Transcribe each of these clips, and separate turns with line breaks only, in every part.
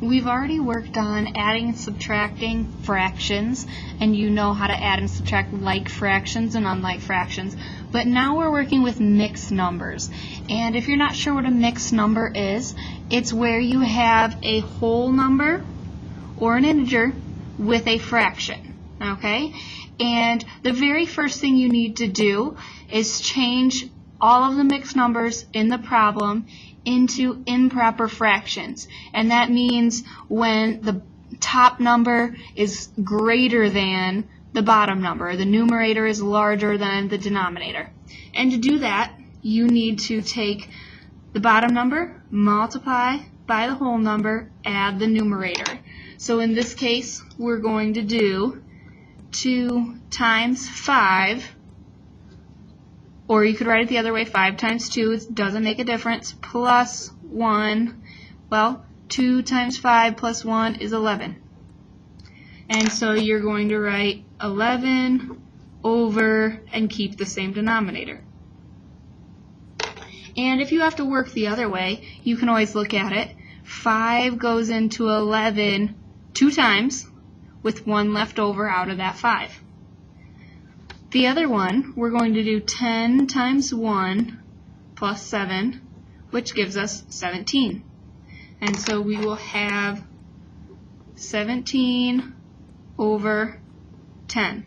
We've already worked on adding and subtracting fractions, and you know how to add and subtract like fractions and unlike fractions. But now we're working with mixed numbers. And if you're not sure what a mixed number is, it's where you have a whole number or an integer with a fraction. Okay? And the very first thing you need to do is change all of the mixed numbers in the problem into improper fractions. And that means when the top number is greater than the bottom number, the numerator is larger than the denominator. And to do that, you need to take the bottom number, multiply by the whole number, add the numerator. So in this case, we're going to do 2 times 5, or you could write it the other way, 5 times 2, it doesn't make a difference, plus 1. Well, 2 times 5 plus 1 is 11. And so you're going to write 11 over and keep the same denominator. And if you have to work the other way, you can always look at it. 5 goes into 11 2 times, with 1 left over out of that 5. The other one, we're going to do 10 times 1 plus 7, which gives us 17. And so we will have 17 over 10.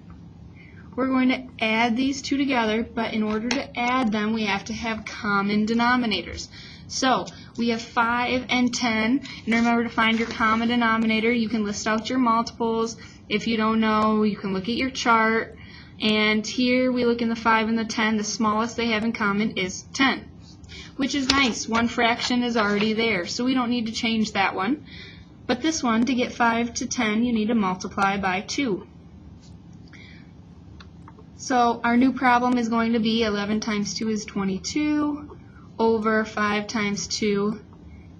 We're going to add these two together, but in order to add them, we have to have common denominators. So we have 5 and 10, and remember to find your common denominator. You can list out your multiples. If you don't know, you can look at your chart. And here we look in the 5 and the 10. The smallest they have in common is 10, which is nice. One fraction is already there, so we don't need to change that one. But this one, to get 5 to 10, you need to multiply by 2. So our new problem is going to be 11 times 2 is 22, over 5 times 2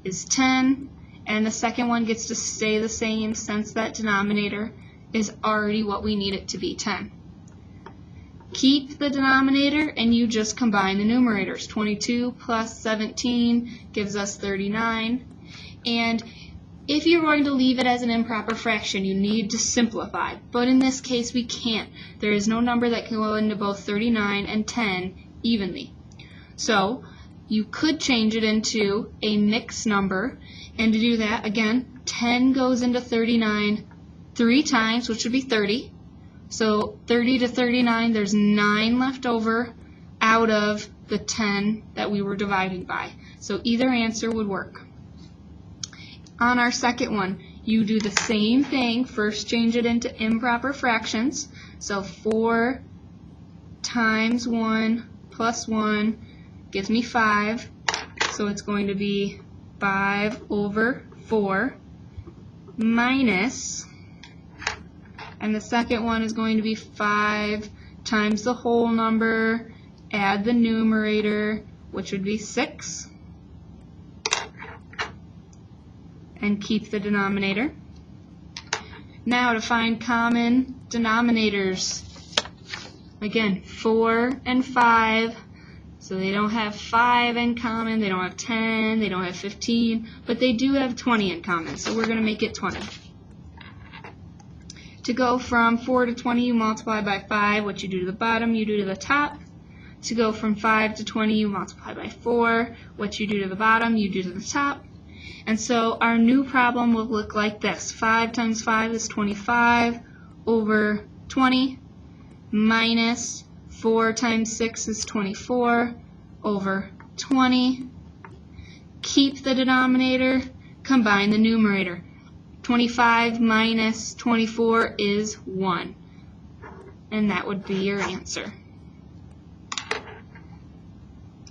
is 10, and the second one gets to stay the same since that denominator is already what we need it to be, 10. Keep the denominator and you just combine the numerators. 22 plus 17 gives us 39. And if you're going to leave it as an improper fraction, you need to simplify. But in this case, we can't. There is no number that can go into both 39 and 10 evenly. So you could change it into a mixed number. And to do that, again, 10 goes into 39 3 times, which would be 30. So 30 to 39, there's 9 left over out of the 10 that we were dividing by. So either answer would work. On our second one, you do the same thing. First change it into improper fractions. So 4 times 1 plus 1 gives me 5. So it's going to be 5 over 4 minus, and the second one is going to be 5 times the whole number, add the numerator, which would be 6, and keep the denominator. Now to find common denominators, again, 4 and 5, so they don't have 5 in common, they don't have 10, they don't have 15, but they do have 20 in common, so we're going to make it 20. To go from 4 to 20, you multiply by 5. What you do to the bottom, you do to the top. To go from 5 to 20, you multiply by 4. What you do to the bottom, you do to the top. And so our new problem will look like this. 5 times 5 is 25 over 20 minus 4 times 6 is 24 over 20. Keep the denominator, combine the numerator. 25 minus 24 is 1, and that would be your answer.